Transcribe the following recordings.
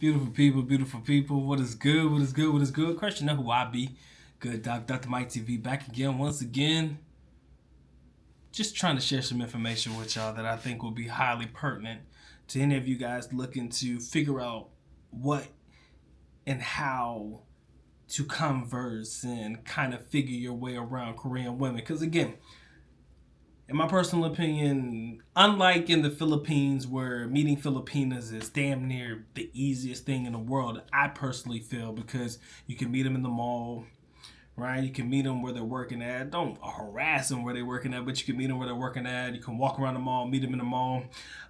Beautiful people. What is good? What is good? What is good? Question, know who I be. Good Doc, Dr. Mike TV back again, once again. Just trying to share some information with y'all that I think will be highly pertinent to any of you guys looking to figure out what and how to converse and kind of figure your way around Korean women. Because again, in my personal opinion, unlike in the Philippines where meeting Filipinas is damn near the easiest thing in the world, I personally feel, because you can meet them in the mall, right? You can meet them where they're working at. Don't harass them where they're working at, but you can meet them where they're working at. You can walk around the mall, meet them in the mall.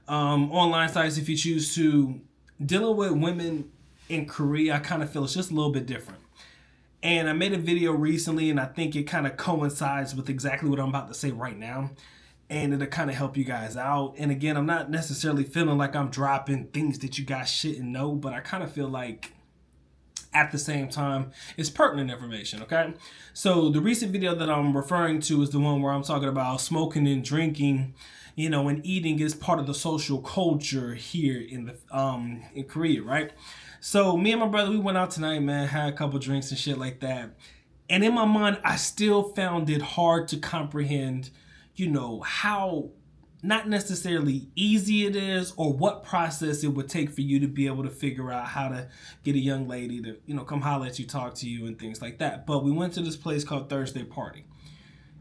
Online sites, if you choose to. Dealing with women in Korea, I kind of feel it's just a little bit different. And I made a video recently, and I think it kind of coincides with exactly what I'm about to say right now. And it'll kind of help you guys out. And again, I'm not necessarily feeling like I'm dropping things that you guys shouldn't know, but I kind of feel like at the same time, it's pertinent information, okay? So the recent video that I'm referring to is the one where I'm talking about smoking and drinking, and eating is part of the social culture here in Korea, right? So me and my brother, we went out tonight, man, had a couple drinks and shit like that. And in my mind, I still found it hard to comprehend, how not necessarily easy it is or what process it would take for you to be able to figure out how to get a young lady to, come holler at you, talk to you and things like that. But we went to this place called Thursday Party.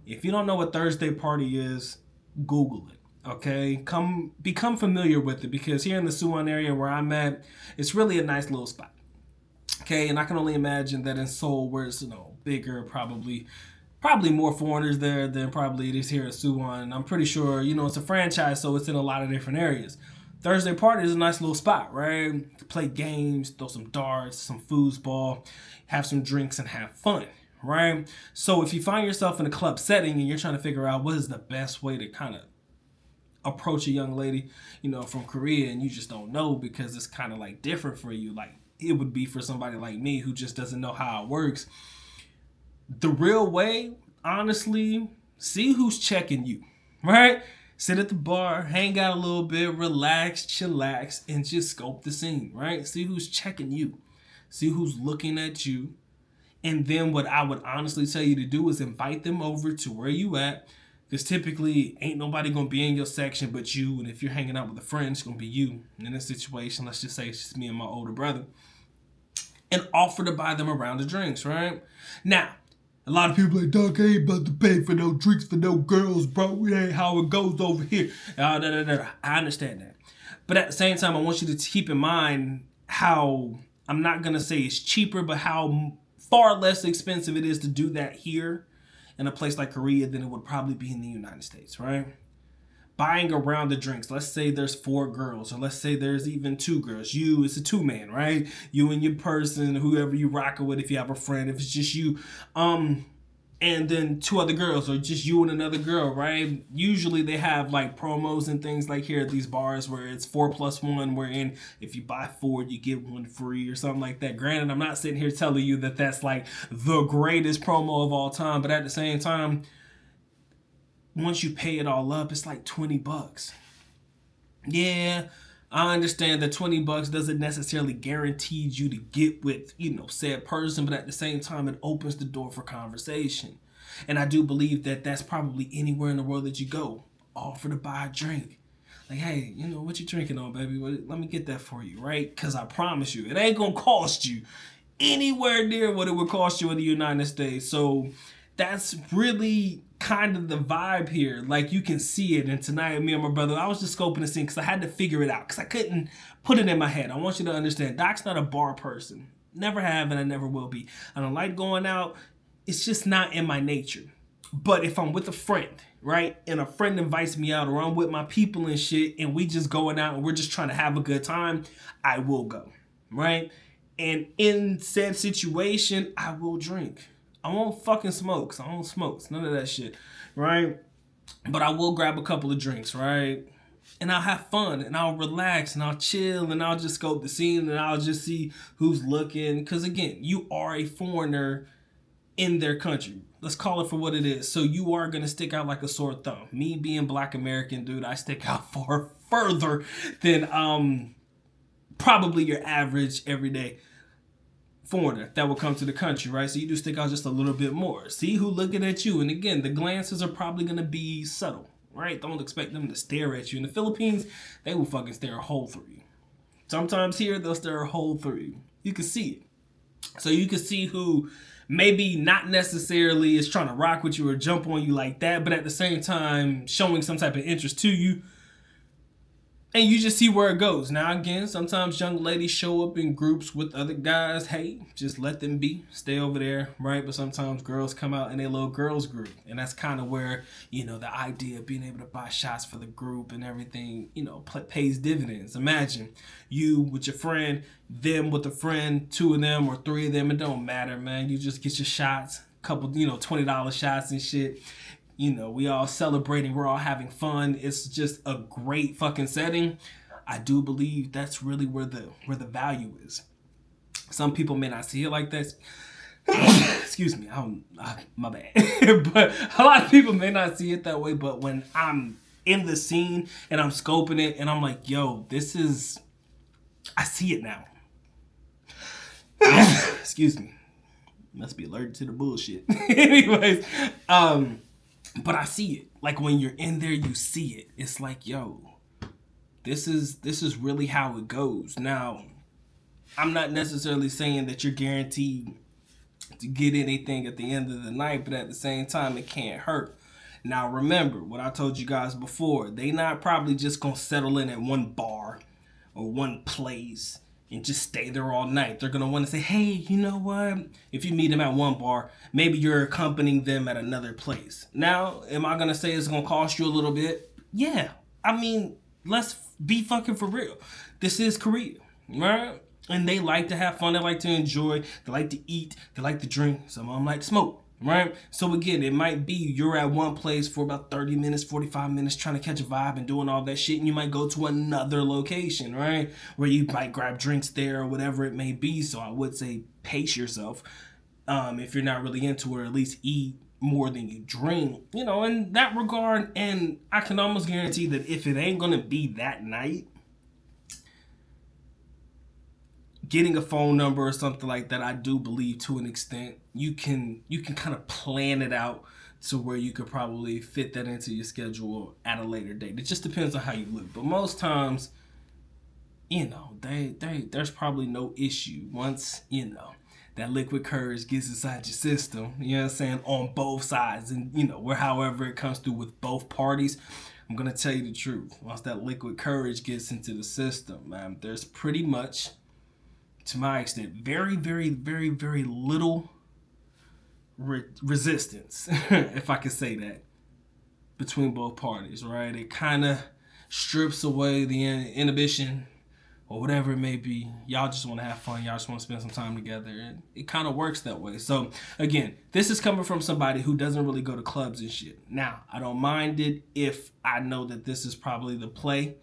If you don't know what Thursday Party is, Google it. Okay, become familiar with it, because here in the Suwon area where I'm at, it's really a nice little spot. Okay, and I can only imagine that in Seoul, where it's bigger, probably more foreigners there than probably it is here at Suwon. I'm pretty sure it's a franchise, so it's in a lot of different areas. Thursday Party is a nice little spot, right? Play games, throw some darts, some foosball, have some drinks, and have fun. Right? So if you find yourself in a club setting and you're trying to figure out what is the best way to kind of approach a young lady, from Korea, and you just don't know because it's kind of like different for you, like it would be for somebody like me who just doesn't know how it works. The real way, honestly, see who's checking you, right? Sit at the bar, hang out a little bit, relax, chillax, and just scope the scene, right? See who's checking you. See who's looking at you. And then what I would honestly tell you to do is invite them over to where you at. Because typically, ain't nobody going to be in your section but you. And if you're hanging out with a friend, it's going to be you. And in this situation, let's just say it's just me and my older brother. And offer to buy them a round of drinks, right? Now, a lot of people like, Doc, I ain't about to pay for no drinks for no girls, bro. It ain't how it goes over here. I understand that. But at the same time, I want you to keep in mind how, I'm not going to say it's cheaper, but how far less expensive it is to do that here in a place like Korea than it would probably be in the United States, right? Buying a round of drinks. Let's say there's 4 girls, or let's say there's even 2 girls. It's a 2-man, right? You and your person, whoever you rocking with, if you have a friend, if it's just you, and then 2 other girls, or just you and another girl, right? Usually they have like promos and things like here at these bars where it's 4+1, wherein if you buy 4, you get 1 free or something like that. Granted, I'm not sitting here telling you that that's like the greatest promo of all time, but at the same time, once you pay it all up, it's like $20. Yeah, I understand that $20 doesn't necessarily guarantee you to get with, said person, but at the same time, it opens the door for conversation. And I do believe that that's probably anywhere in the world that you go. Offer to buy a drink. Like, hey, what you drinking on, baby? Let me get that for you, right? Because I promise you, it ain't going to cost you anywhere near what it would cost you in the United States. So that's really kind of the vibe here. Like, you can see it. And tonight, me and my brother, I was just scoping the scene because I had to figure it out, because I couldn't put it in my head. I want you to understand, Doc's not a bar person. Never have, and I never will be. I don't like going out. It's just not in my nature. But if I'm with a friend, right, and a friend invites me out, or I'm with my people and shit, and we just going out and we're just trying to have a good time, I will go, right? And in said situation, I will drink. I won't fucking smoke. I don't smoke. None of that shit, right? But I will grab a couple of drinks, right? And I'll have fun, and I'll relax, and I'll chill, and I'll just scope the scene, and I'll just see who's looking. Because again, you are a foreigner in their country. Let's call it for what it is. So you are going to stick out like a sore thumb. Me being Black American, dude, I stick out far further than probably your average everyday foreigner that will come to the country, right? So you do stick out just a little bit more. See who looking at you. And again, the glances are probably going to be subtle, right? Don't expect them to stare at you. In the Philippines, they will fucking stare a hole through you. Sometimes here, they'll stare a hole through you. You can see it. So you can see who maybe not necessarily is trying to rock with you or jump on you like that, but at the same time showing some type of interest to you. And you just see where it goes. Now, again, sometimes young ladies show up in groups with other guys. Hey, just let them be. Stay over there, right? But sometimes girls come out in their little girls group. And that's kind of where, you know, the idea of being able to buy shots for the group and everything, you know, pays dividends. Imagine you with your friend, them with a friend, 2 of them or 3 of them. It don't matter, man. You just get your shots, couple, you know, $20 shots and shit. You know, we all celebrating, we're all having fun. It's just a great fucking setting. I do believe that's really where the value is. Some people may not see it like that. Excuse me, my bad. But a lot of people may not see it that way. But when I'm in the scene and I'm scoping it and I'm like, yo, I see it now. Excuse me. Must be allergic to the bullshit. Anyways, but I see it. Like when you're in there, you see it. It's like, yo, this is really how it goes. Now, I'm not necessarily saying that you're guaranteed to get anything at the end of the night, but at the same time, it can't hurt. Now, remember what I told you guys before. They not probably just gonna settle in at one bar or one place and just stay there all night. They're going to want to say, hey, you know what? If you meet them at one bar, maybe you're accompanying them at another place. Now, am I going to say it's going to cost you a little bit? Yeah. I mean, let's be fucking for real. This is Korea, right? And they like to have fun. They like to enjoy. They like to eat. They like to drink. Some of them like to smoke. Right? So again, it might be you're at one place for about 30 minutes, 45 minutes trying to catch a vibe and doing all that shit, and you might go to another location, right? Where you might grab drinks there or whatever it may be. So I would say pace yourself if you're not really into it, or at least eat more than you drink, you know, in that regard. And I can almost guarantee that if it ain't gonna be that night, getting a phone number or something like that, I do believe to an extent you can kind of plan it out to where you could probably fit that into your schedule at a later date. It just depends on how you look. But most times, you know, there's probably no issue once, you know, that liquid courage gets inside your system, you know what I'm saying, on both sides. And, you know, where however it comes through with both parties, I'm going to tell you the truth. Once that liquid courage gets into the system, man, there's pretty much, to my extent, very, very, very, very little resistance, if I could say that, between both parties, right? It kind of strips away the inhibition or whatever it may be. Y'all just want to have fun. Y'all just want to spend some time together. And it kind of works that way. So, again, this is coming from somebody who doesn't really go to clubs and shit. Now, I don't mind it if I know that this is probably the play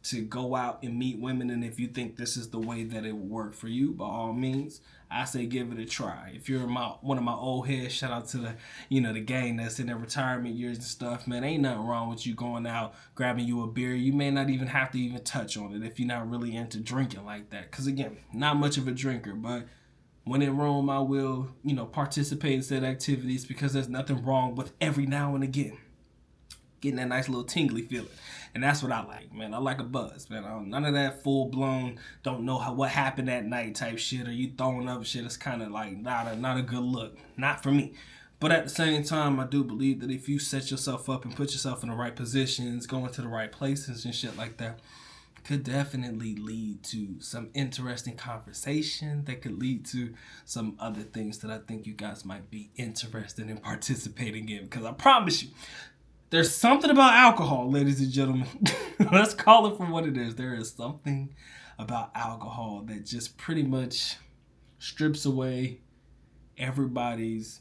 to go out and meet women, and if you think this is the way that it will work for you, by all means, I say give it a try. If you're one of my old heads, shout out to the, you know, the gang that's in their retirement years and stuff, man, ain't nothing wrong with you going out, grabbing you a beer. You may not even have to even touch on it if you're not really into drinking like that. Because again, not much of a drinker, but when in Rome, I will, you know, participate in said activities, because there's nothing wrong with every now and again getting that nice little tingly feeling. And that's what I like, man. I like a buzz, man. None of that full-blown, don't know what happened that night type shit, or you throwing up shit. It's kind of like not a good look. Not for me. But at the same time, I do believe that if you set yourself up and put yourself in the right positions, going to the right places and shit like that, could definitely lead to some interesting conversation that could lead to some other things that I think you guys might be interested in participating in. Because I promise you, there's something about alcohol, ladies and gentlemen. Let's call it for what it is. There is something about alcohol that just pretty much strips away everybody's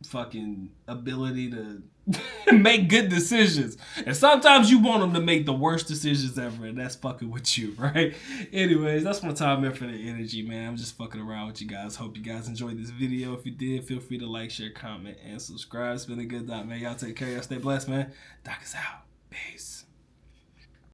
fucking ability to make good decisions. And sometimes you want them to make the worst decisions ever, and that's fucking with you, right? Anyways, that's my time here for the energy, man. I'm just fucking around with you guys. Hope you guys enjoyed this video. If you did, feel free to like, share, comment, and subscribe. It's been a good night, man. Y'all take care. Y'all stay blessed, man. Doc is out. Peace.